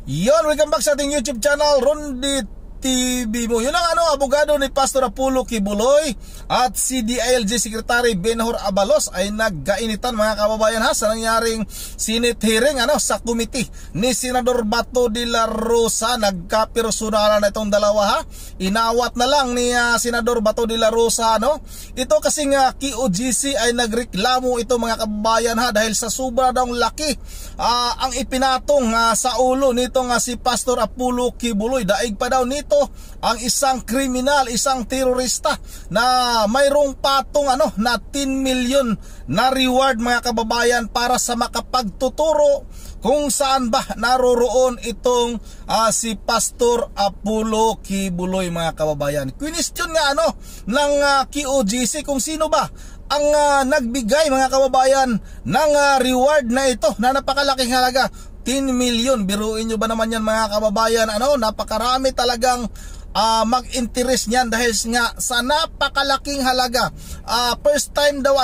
Yon, welcome back sa ating YouTube channel, Rondy TV mo. Yun ang abogado ni Pastor Apollo Kibuloy at si DILG Secretary Benhur Abalos ay nagkainitan mga kababayan sa nangyaring Senate hearing sa committee ni Senador Bato de la Rosa. Nagkapersonalan na itong dalawa Inawat na lang ni Senador Bato de la Rosa Ito kasing KOGC ay nagreklamo ito mga kababayan dahil sa sobra daw laki ang ipinatong sa ulo nitong si Pastor Apollo Kibuloy. Daig pa daw nito ang isang kriminal, isang terorista na mayroong patong na 10 million na reward mga kababayan para sa makapagtuturo kung saan ba naroroon itong si Pastor Apollo Kibuloy mga kababayan. Question nga ng KOGC kung sino ba ang nagbigay mga kababayan ng reward na ito na napakalaking halaga, 10 million. Biruin nyo ba naman yan mga kababayan? Napakarami talagang mag-interest niyan dahil nga sa napakalaking halaga. First time daw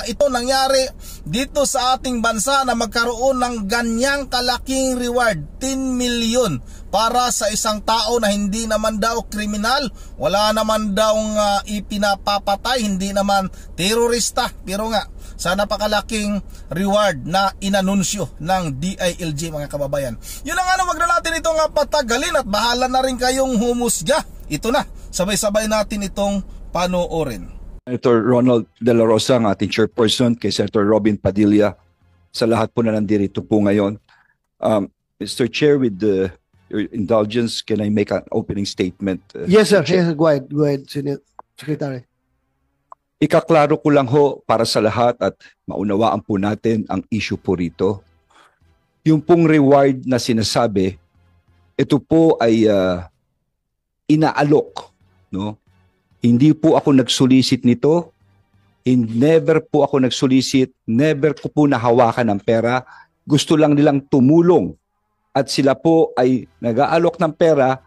ito nangyari dito sa ating bansa na magkaroon ng ganyang kalaking reward, 10 million para sa isang tao na hindi naman daw kriminal, wala naman daw ipinapapatay, hindi naman terorista, pero nga sa napakalaking reward na inanunsyo ng DILG mga kababayan. Yun ang wag na natin itong patagalin at bahala na rin kayong humusga. Ito na, sabay-sabay natin itong panoorin. Senator Ronald De La Rosa, ang ating chairperson, kay Senator Robin Padilla, sa lahat po na nandito po ngayon. Mr. Chair, with your indulgence, can I make an opening statement? Yes, sir. Yes, go ahead, Secretary. Ikaklaro ko lang para sa lahat at maunawaan po natin ang issue po rito. Yung pong reward na sinasabi, ito po ay inaalok. Hindi po ako nag-solicit nito. Never po ako nag-solicit. Never ko po nahawakan ng pera. Gusto lang nilang tumulong. At sila po ay nag-aalok ng pera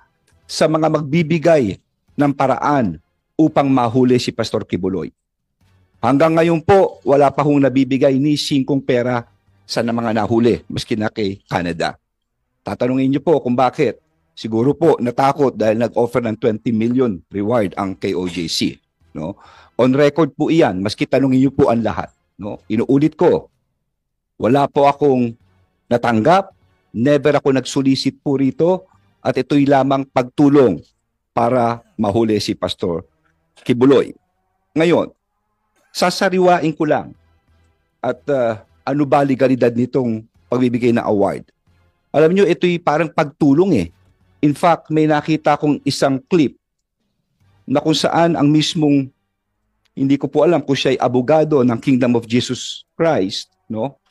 sa mga magbibigay ng paraan upang mahuli si Pastor Kibuloy. Hanggang ngayon po, wala pa hong nabibigay ni singkong pera sa mga nahuli, maski na kay Canada. Tatanungin niyo po kung bakit. Siguro po natakot dahil nag-offer ng 20 million reward ang KOJC. On record po iyan, maski tanungin niyo po ang lahat. Inuulit ko, wala po akong natanggap, never ako nag-solicit po rito, at ito'y lamang pagtulong para mahuli si Pastor Kibuloy. Ngayon, sasariwain ko lang at ano ba legalidad nitong pagbibigay ng award. Alam nyo, ito'y parang pagtulong . In fact, may nakita kong isang clip na kung saan ang mismong, hindi ko po alam kung siya ay abogado ng Kingdom of Jesus Christ,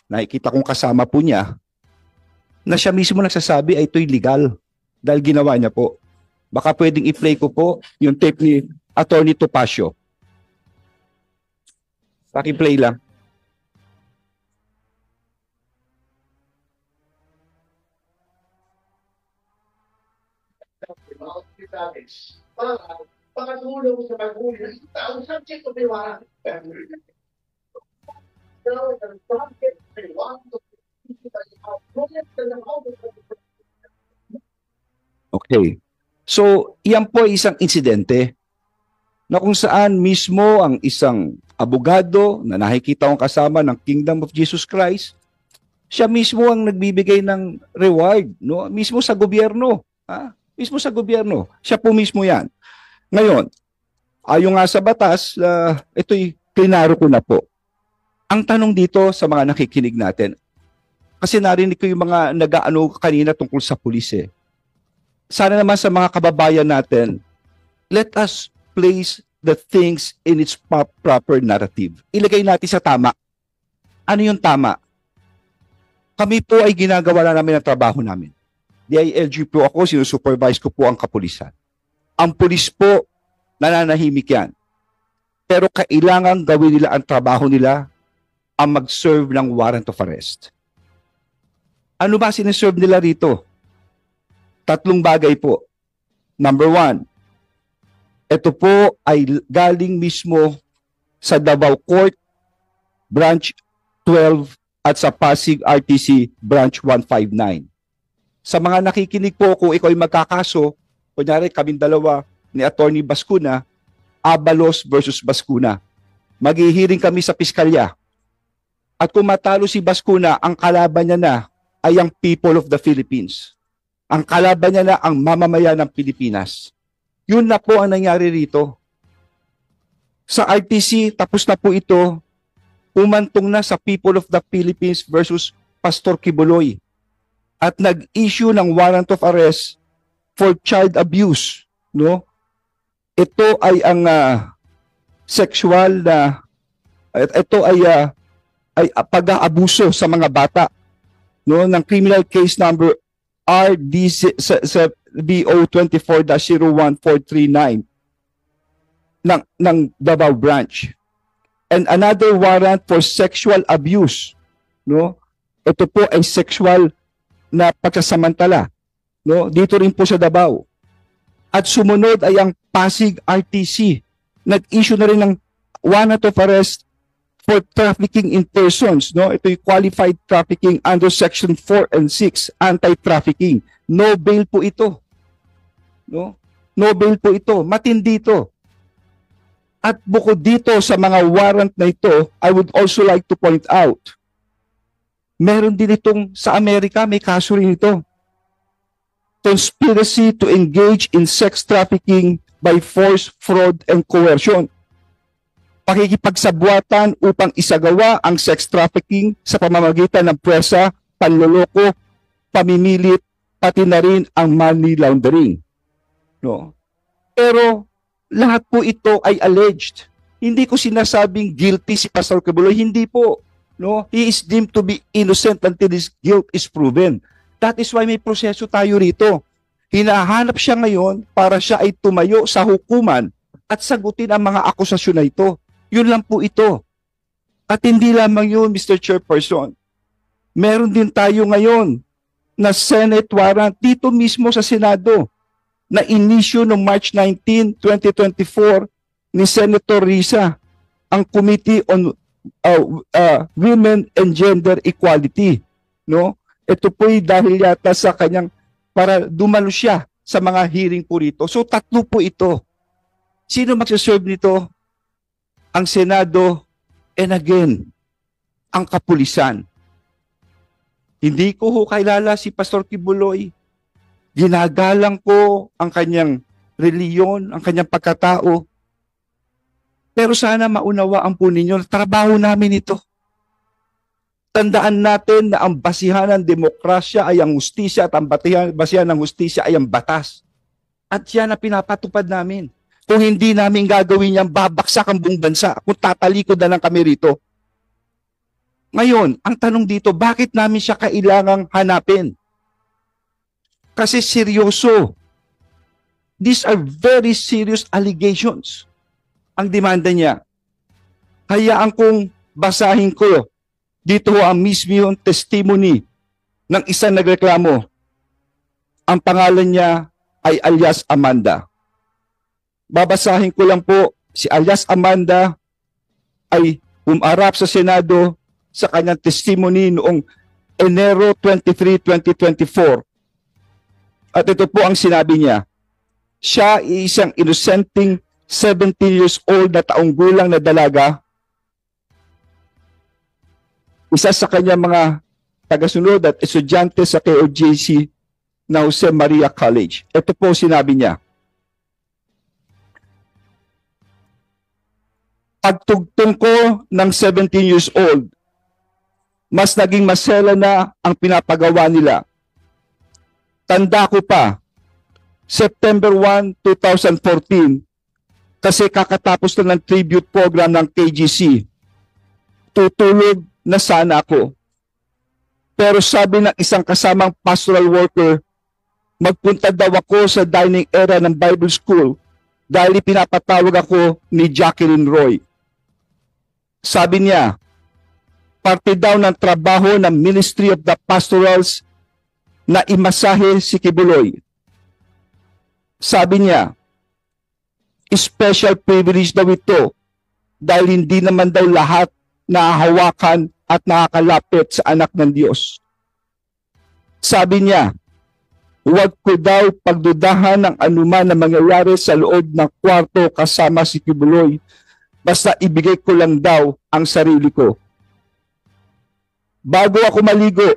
nakikita kong kasama po niya, na siya mismo nagsasabi ay ito'y legal dahil ginawa niya po. Baka pwedeng i-play ko po yung tape ni Attorney Topacio. Paki-play lang. Pakatulong sa maghuli ng taong subject of the warrant. Okay. So, iyan po ay isang insidente na kung saan mismo ang isang abogado na nakikita kong kasama ng Kingdom of Jesus Christ, siya mismo ang nagbibigay ng reward, mismo sa gobyerno. Mismo sa gobyerno. Siya po mismo yan. Ngayon, ayon nga sa batas, ito'y klinaro ko na po. Ang tanong dito sa mga nakikinig natin, kasi narinig ko yung mga nag-aano kanina tungkol sa pulis . Sana naman sa mga kababayan natin, let us place the things in its proper narrative. Ilagay natin sa tama. Ano yung tama? Kami po ay ginagawa na namin ang trabaho namin. DILG po ako, sinusupervise ko po ang kapulisan. Ang pulis po, nananahimik yan. Pero kailangan gawin nila ang trabaho nila, ang mag-serve ng warrant of arrest. Ano ba sinaserve nila rito? 3 bagay po. Number 1, ito po ay galing mismo sa Davao Court, Branch 12 at sa Pasig RTC Branch 159. Sa mga nakikinig po, kung ikaw ay magkakaso, kunyari kaming dalawa ni Attorney Bascuna, Abalos versus Bascuna. Maghihiring kami sa piskalya. At kung matalo si Bascuna, ang kalaban niya na ay ang people of the Philippines. Ang kalaban niya na ang mamamayan ng Pilipinas. Yun na po ang nangyari rito. Sa RTC, tapos na po ito, umantong na sa people of the Philippines versus Pastor Kibuloy. At nag-issue ng warrant of arrest for child abuse. No? Ito ay ang sexual na, ito ay pag-aabuso sa mga bata. No? Ng criminal case number RDBO 24-01439 ng Davao Branch. And another warrant for sexual abuse. No? Ito po ay sexual na pagsasamantala. No? Dito rin po sa Davao. At sumunod ay ang Pasig RTC. Nag-issue na rin ng warrant of arrest for trafficking in persons. No? Ito yung qualified trafficking under Section 4 and 6, anti-trafficking. No bail po ito. No? No bail po ito. Matindi ito. At bukod dito sa mga warrant na ito, I would also like to point out, meron din itong sa Amerika, may kaso rin ito. Conspiracy to engage in sex trafficking by force, fraud, and coercion. Pakikipagsabuatan upang isagawa ang sex trafficking sa pamamagitan ng pwersa, panloloko, pamimilit, pati na rin ang money laundering. No? Pero lahat po ito ay alleged. Hindi ko sinasabing guilty si Pastor Kibuloy, hindi po. No? He is deemed to be innocent until his guilt is proven. That is why may proseso tayo rito. Hinahanap siya ngayon para siya ay tumayo sa hukuman at sagutin ang mga akusasyon na ito. Yun lang po ito. At hindi lamang yun, Mr. Chairperson. Meron din tayo ngayon na Senate warrant dito mismo sa Senado na inisyu noong March 19, 2024 ni Senator Risa, ang Committee on Women and Gender Equality. No? Ito po'y dahil yata sa kanyang, para dumalo siya sa mga hearing po rito. So tatlo po ito. Sino magsaserve nito? Ang Senado, and again, ang kapulisan. Hindi ko ho kilala si Pastor Kibuloy. Ginagalang ko ang kanyang reliyon, ang kanyang pagkatao. Pero sana maunawaan po ninyo, trabaho namin ito. Tandaan natin na ang basihan ng demokrasya ay ang hustisya at ang basihan ng hustisya ay ang batas. At yan ang pinapatupad namin. Kung hindi namin gagawin yan, babaksak ang buong bansa. Kung tatalikod na lang kami rito. Ngayon, ang tanong dito, bakit namin siya kailangang hanapin? Kasi seryoso. These are very serious allegations. Ang demanda niya. Hayaan kong basahin ko. Dito ang mismo yung testimony ng isang nagreklamo. Ang pangalan niya ay alias Amanda. Babasahin ko lang po, si alias Amanda ay umarap sa Senado sa kanyang testimony noong Enero 23, 2024. At ito po ang sinabi niya. Siya ay isang innocenting 17 years old na taong gulang na dalaga. Isa sa kanya mga tagasunod at estudyante sa KOJC na Jose Maria College. Ito po sinabi niya. Pagtugtong ko ng 17 years old, mas naging masela na ang pinapagawa nila. Tanda ko pa, September 1, 2014, kasi kakatapos na ng tribute program ng KGC. Tutulog na sana ako. Pero sabi ng isang kasamang pastoral worker, magpunta daw ako sa dining area ng Bible School dahil pinapatawag ako ni Jacqueline Roy. Sabi niya, parte daw ng trabaho ng Ministry of the Pastorals na imasahe si Kibuloy. Sabi niya, special privilege daw ito dahil hindi naman daw lahat nahahawakan at nakakalapit sa anak ng Diyos. Sabi niya, Huwag ko daw pagdudahan ng anuman na mangyayari sa loob ng kwarto kasama si Kibuloy. Basta ibigay ko lang daw ang sarili ko. Bago ako maligo,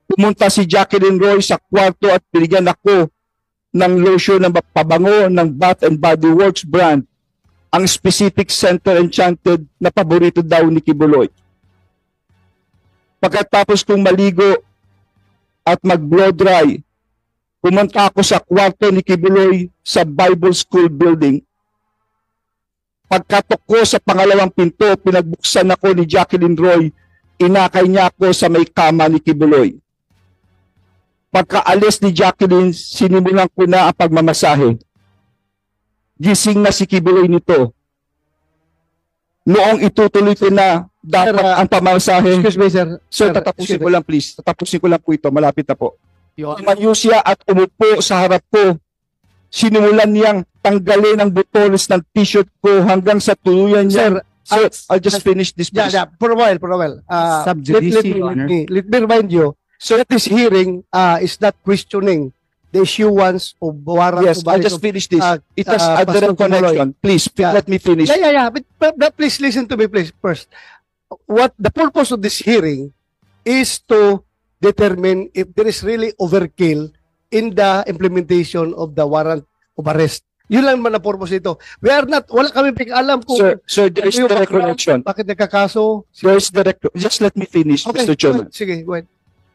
pumunta si Jacqueline Roy sa kwarto at binigyan ako ng lotion na pabango ng Bath and Body Works brand, ang specific Center Enchanted na paborito daw ni Kibuloy. Pagkatapos kong maligo at mag-blow dry, pumunta ako sa kwarto ni Kibuloy sa Bible School building. Pagkatok ko sa pangalawang pinto, pinagbuksan ako ni Jacqueline Roy, inakay niya ako sa may kama ni Kibuloy. Pagkaalis ni Jacqueline, sinimulan ko na ang pagmamasahe. Gising na si Kibuloy nito. Noong itutuloy ko na dapat ang pamamasahe. Excuse me, sir. Sir, tatapusin ko lang please. Tatapusin ko lang po ito. Malapit na po. Tumayo siya at umupo sa harap ko. Sinimulan niyang tanggalin ang butones ng t-shirt ko hanggang sa tuluyan niya. Sir, I'll just finish this please. Yeah, for a while. Sub judice, Your Honor. Let me remind you, so this hearing is not questioning the issuance of warrant. Yes, I'll just finish this. It has a direct Pastor Kibuloy. connection. Please, Yeah. let me finish. Yeah. But please listen to me, please, first. What the purpose of this hearing is to determine if there is really overkill in the implementation of the warrant of arrest. Yun lang man ang purpose ito. We are not, wala kami alam kung Sir, there is ano yung direct background, connection. bakit nagkakaso. There is direct. Just let me finish, Okay, Mr. Chairman. sige, go ahead.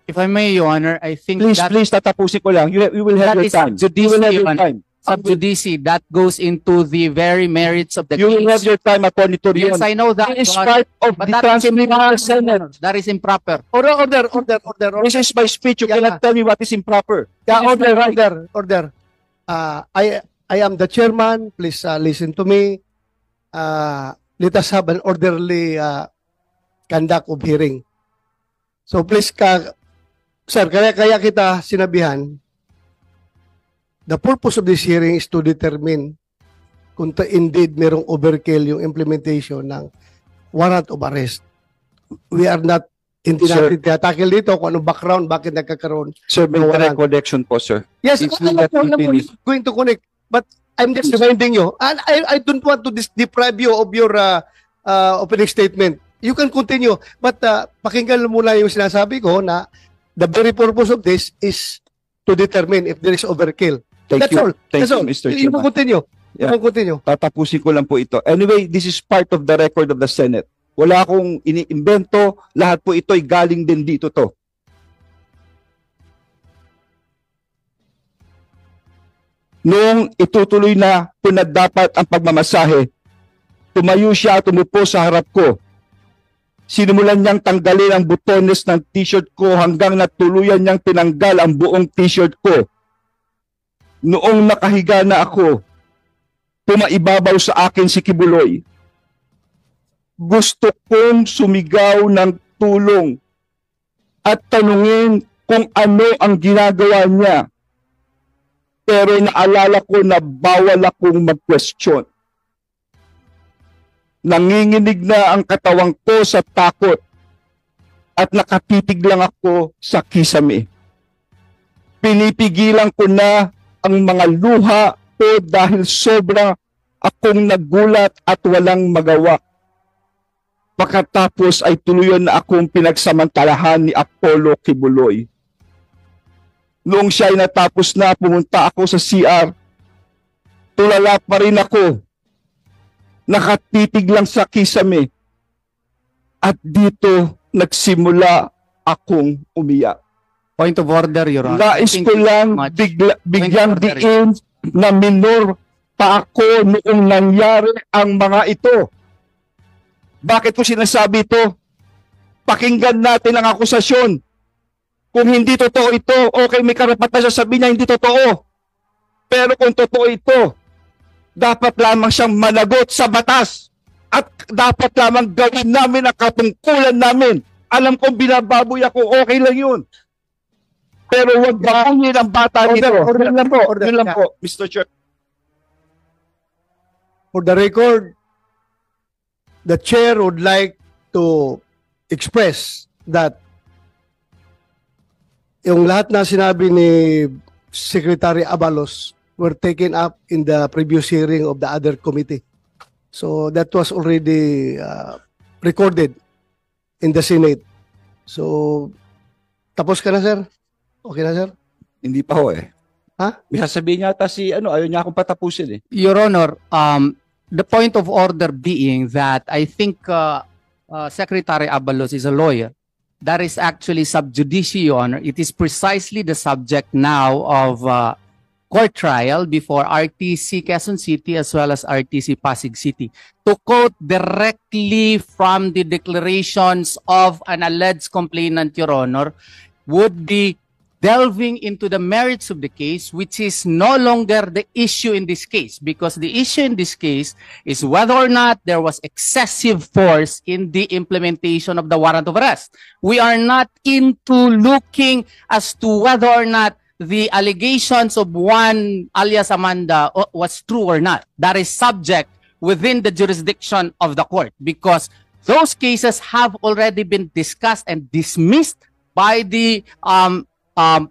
If I may, Your Honor, I think Please, that please, tatapusin ko lang. You will have That your is time. sub You will have judice, your Your Honor. time. sub judice, that goes into the very merits of the You will have case. your time, Attorney Torion. Yes, I know that, It is Your Honor, part of but the that is transcript of the improper, Senate. That is improper. Order. This is my speech. You Yeah. cannot tell me what is improper. Yeah, This is my right. order. I am the chairman. Please listen to me. Let us have an orderly conduct of hearing. So please, sir, kaya kita sinabihan, the purpose of this hearing is to determine kung indeed merong overkill yung implementation ng warrant of arrest. We are not, hindi Sir. natin tackle dito kung anong background, bakit nagkakaroon. Sir, may Warrant. direct connection po, sir. Yes, If alam you let ko, me finish. going to connect. But I'm just reminding you, and I don't want to deprive you of your opening statement. You can continue, but pakinggan muna yung sinasabi ko na the very purpose of this is to determine if there is overkill. Thank That's you. all. Thank That's you, all. Mr. You can Chairman. continue. You Yeah. can continue. Tatapusin ko lang po ito. Anyway, this is part of the record of the Senate. Wala akong iniimbento. Lahat po ito'y galing din dito to. Noong itutuloy na kung na dapat ang pagmamasahe, tumayo siya at umupo sa harap ko. Sinimulan niyang tanggalin ang butones ng t-shirt ko hanggang natuluyan niyang tinanggal ang buong t-shirt ko. Noong nakahiga na ako, pumaibabaw sa akin si Kibuloy. Gusto kong sumigaw ng tulong at tanungin kung ano ang ginagawa niya. Pero naalala ko na bawal akong mag-question. Nanginginig na ang katawang ko sa takot at nakatitig lang ako sa kisame. Pinipigilan ko na ang mga luha ko dahil sobra akong nagulat at walang magawa. Pagkatapos ay tuluyan na akong pinagsamantalahan ni Apollo Kibuloy. Noong siya ay natapos na, pumunta ako sa CR. Tulala pa rin ako. Nakatitig lang sa kisame. At dito nagsimula akong umiyak. Point of order, Your Honor. Nais Thank ko you lang so much. bigyang Point of order. diin na minor pa ako noong nangyari ang mga ito. Bakit ko sinasabi ito? Pakinggan natin ang akusasyon. Kung hindi totoo ito, okay, may karapatan siya sabihin niya hindi totoo. Pero kung totoo ito, dapat lamang siyang managot sa batas. At dapat lamang gawin namin ang katungkulan namin. Alam kong binababoy ako, okay lang yun. Pero huwag bangin ang bata nito. Order lang po. Yun lang po, Mr. Chair. For the record, the chair would like to express that yung lahat na sinabi ni Secretary Abalos were taken up in the previous hearing of the other committee. So that was already recorded in the Senate. So, tapos ka na, sir? Okay na, sir? Hindi pa ho eh. Ha? May sasabihin yata si ayaw niya akong patapusin eh. Your Honor, the point of order being that I think Secretary Abalos is a lawyer. That is actually sub judice, Your Honor. It is precisely the subject now of court trial before RTC Quezon City as well as RTC Pasig City. To quote directly from the declarations of an alleged complainant, Your Honor, would be delving into the merits of the case, which is no longer the issue in this case, because the issue in this case is whether or not there was excessive force in the implementation of the warrant of arrest. We are not into looking as to whether or not the allegations of one alias Amanda was true or not. That is subject within the jurisdiction of the court, because those cases have already been discussed and dismissed by the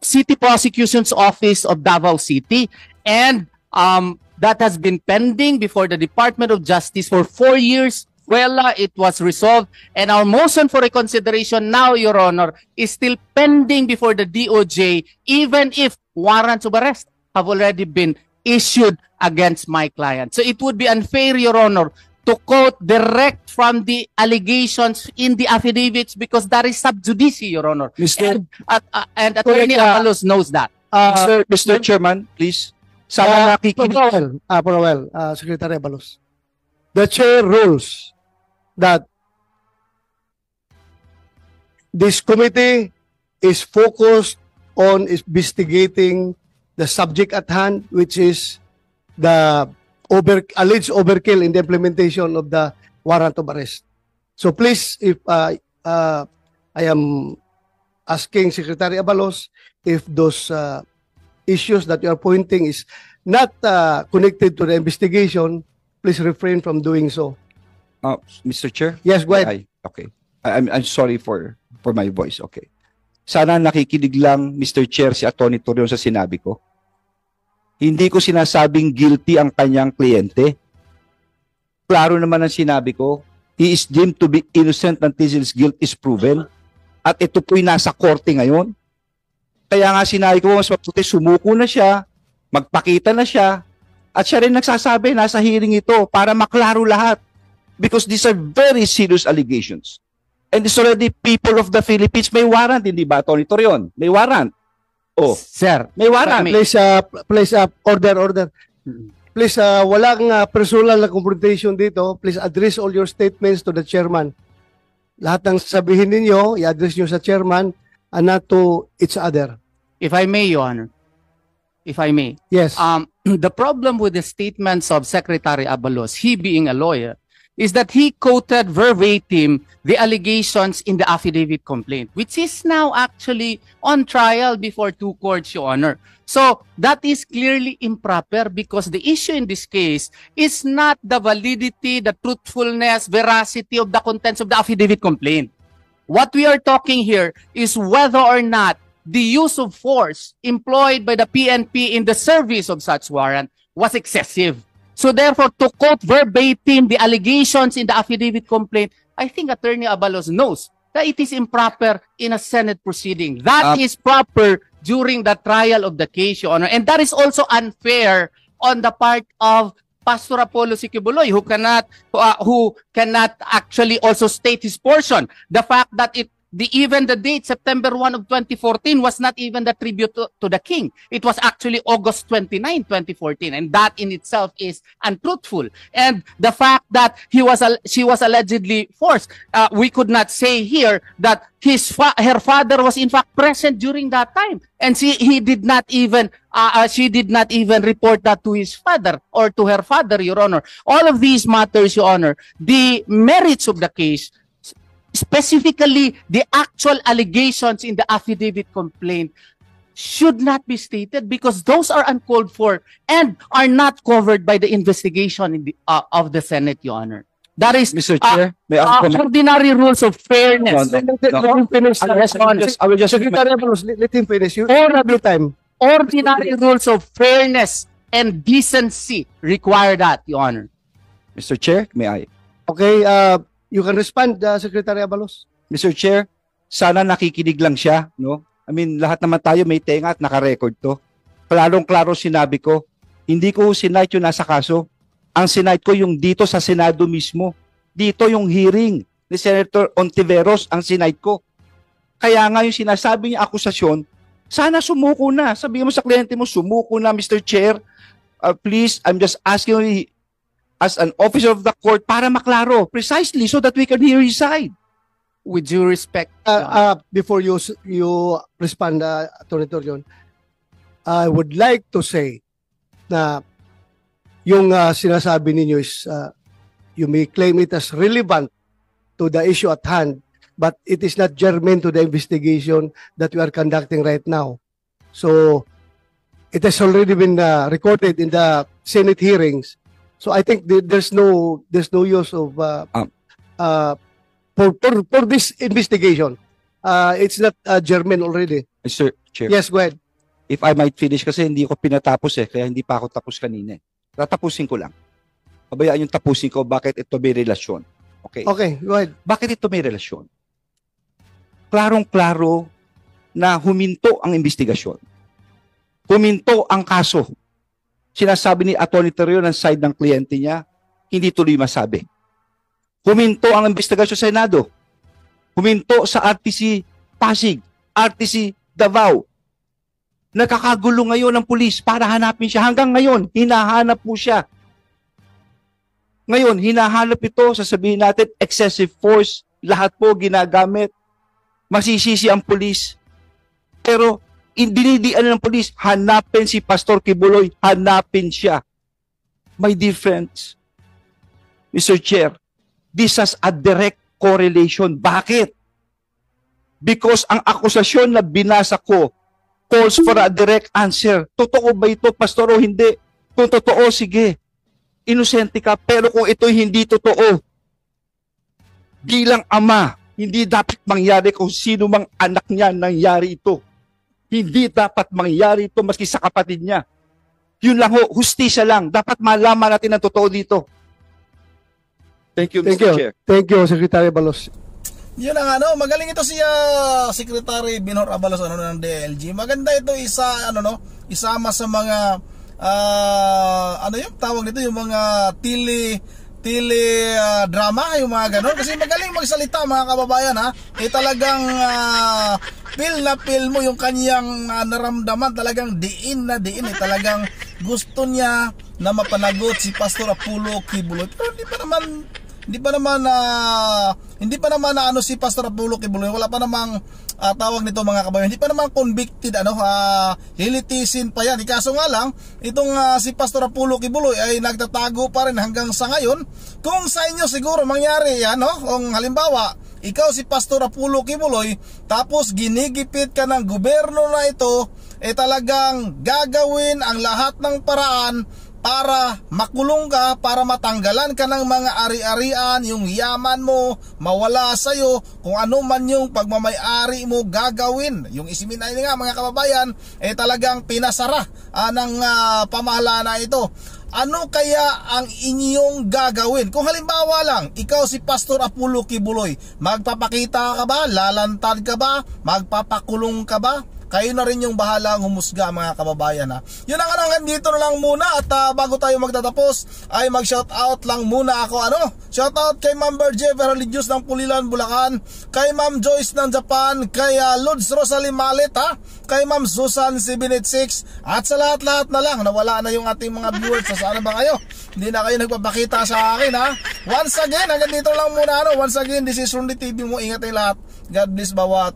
City Prosecution's Office of Davao City, and that has been pending before the Department of Justice for 4 years. Well, it was resolved, and our motion for reconsideration now, Your Honor, is still pending before the DOJ, even if warrants of arrest have already been issued against my client. So it would be unfair, Your Honor, to quote direct from the allegations in the affidavits, because that is sub judice, Your Honor. Mr. And Attorney Abalos knows that. Mr. Chairman, please. Sana nakikinig. For a while, Secretary Abalos. The chair rules that this committee is focused on investigating the subject at hand, which is the alleged overkill in the implementation of the warrant of arrest. So please, if I am asking Secretary Abalos, if those issues that you are pointing is not connected to the investigation, please refrain from doing so. Mr. Chair? Yes, go ahead. Okay. I'm sorry for my voice. Okay. Sana nakikinig lang, Mr. Chair, si Atty. Torion sa sinabi ko. Hindi ko sinasabing guilty ang kanyang kliyente. Klaro naman ang sinabi ko. He is deemed to be innocent until his guilt is proven. At ito po'y nasa korte ngayon. Kaya nga sinabi ko, mas mabuti sumuko na siya, magpakita na siya, at siya rin nagsasabi, nasa hearing ito para maklaro lahat. Because these are very serious allegations. And it's already people of the Philippines may warrant, hindi ba, Atty. Torion? May warrant. Oh, Sir, may warrant. Please, order. Please, walang personal na confrontation dito. Please address all your statements to the chairman. Lahat ng sabihin ninyo, i-address nyo sa chairman and not to each other. if I may, Your Honor, if I may. Yes. The problem with the statements of Secretary Abalos, he being a lawyer, is that he quoted verbatim the allegations in the affidavit complaint, which is now actually on trial before two courts, Your Honor. So that is clearly improper because the issue in this case is not the validity, the truthfulness, veracity of the contents of the affidavit complaint. What we are talking here is whether or not the use of force employed by the PNP in the service of such warrant was excessive. So therefore, to quote verbatim the allegations in the affidavit complaint, I think Attorney Abalos knows that it is improper in a Senate proceeding. That is proper during the trial of the case, Your Honor. And that is also unfair on the part of Pastor Apollo Sikibuloy, who cannot actually also state his portion. The fact that even the date, September 1 of 2014, was not even the tribute to the king. It was actually August 29, 2014. And that in itself is untruthful. And the fact that she was allegedly forced, we could not say here that her father was in fact present during that time. And she did not even report that to his father or to her father, Your Honor. All of these matters, Your Honor, the merits of the case, specifically the actual allegations in the affidavit complaint, should not be stated because those are uncalled for and are not covered by the investigation of the Senate, Your Honor. That is Mr. Chair, may I comment? ordinary rules of fairness. No, no. Let him finish. I will just Secretary Abalos, let him finish. You Or- have your time. Ordinary rules of fairness and decency require that, Your Honor. Mr. Chair, may I? Okay, you can respond, Secretary Abalos. Mr. Chair, sana nakikinig lang siya, no? I mean, lahat naman tayo may tenga at naka-record to. Klarong-klaro sinabi ko, hindi ko sinight yung nasa kaso. Ang sinight ko yung dito sa Senado mismo. Dito yung hearing ni Senator Ontiveros ang sinight ko. Kaya nga yung sinasabi niya akusasyon, sana sumuko na. Sabihin mo sa kliyente mo, sumuko na, Mr. Chair. Please, I'm just asking you as an officer of the court para maklaro, precisely so that we can hear his side. With due respect, Before you respond, Attorney Torion, I would like to say na yung sinasabi ninyo is you may claim it as relevant to the issue at hand, but it is not germane to the investigation that we are conducting right now. So it has already been recorded in the Senate hearings. So I think there's no use of for this investigation. It's not germane already. Mr. Chair. Yes, go ahead. If I might finish kasi hindi ko pinatapos kaya hindi pa ako tapos kanina. Tatapusin ko lang. Pabayaan yung tapusin ko bakit ito may relasyon. Okay. Okay, go ahead. Bakit ito may relasyon? Klarong-klaro na huminto ang investigasyon. Huminto ang kaso. Sinasabi ni Atty. Torion ng side ng kliyente niya, hindi tuloy masabi. Huminto ang investigasyon sa Senado. Huminto sa RTC Pasig, RTC Davao. Nakakagulo ngayon ng pulis para hanapin siya. Hanggang ngayon, hinahanap po siya. Ngayon, hinahanap ito, sasabihin natin, excessive force, lahat po ginagamit. Masisisi ang pulis. Pero, dinidian ng pulis, hanapin si Pastor Kibuloy, hanapin siya. May difference. Mr. Chair, this has a direct correlation. Bakit? Because ang akusasyon na binasa ko calls for a direct answer. Totoo ba ito, Pastor, o hindi? Kung totoo, sige. Inosente ka. Pero kung ito hindi totoo, bilang ama, hindi dapat mangyari kung sino mang anak niya nangyari ito. Hindi dapat mangyari ito maski sa kapatid niya. Yun lang ho, hustisya lang. Dapat malaman natin ang totoo dito. Thank you, Mr. Chair. Thank you, Secretary Abalos. Yun ang magaling ito si Secretary Benhur Abalos ng DLG. Maganda ito isama sa mga yung tawag nito, yung mga drama, yung mga ganon. Kasi magaling magsalita mga kababayan talagang feel mo yung kanyang naramdaman, talagang diin na diin talagang gusto niya na mapanagot si Pastor Apollo Kibuloy. Pero hindi pa naman si Pastor Apollo Kibuloy, wala pa namang tawag nito mga kababayan, hindi pa naman convicted, hilitisin pa yan. Kaso nga lang, itong si Pastor Apollo Kibuloy ay nagtatago pa rin hanggang sa ngayon. Kung sa inyo siguro mangyari yan, kung halimbawa ikaw si Pastor Apollo Kibuloy, tapos ginigipit ka ng gobyerno na ito, talagang gagawin ang lahat ng paraan para makulong ka, para matanggalan ka ng mga ari-arian, yung yaman mo, mawala sa'yo, kung ano man yung pagmamay-ari mo gagawin. Yung isiminay nga mga kababayan, talagang pinasara ng pamahalaan na ito. Ano kaya ang inyong gagawin? Kung halimbawa lang, ikaw si Pastor Apollo Kibuloy, magpapakita ka ba? Lalantad ka ba? Magpapakulong ka ba? Kayo na rin yung bahalang humusga mga kababayan Yun ang hanggang dito na lang muna. At bago tayo magtatapos ay mag-shoutout lang muna ako Shoutout kay Ma'am Berje Religious ng Pulilan, Bulacan, kay Ma'am Joyce ng Japan, kay Lods Rosalie Malet kay Ma'am Susan 786, at sa lahat-lahat na lang. Nawala na yung ating mga viewers. Saan ba kayo? Hindi na kayo nagpapakita sa akin Once again, hanggang dito lang muna Once again, this is Rondy TV mo. Ingat kayo lahat. God bless bawat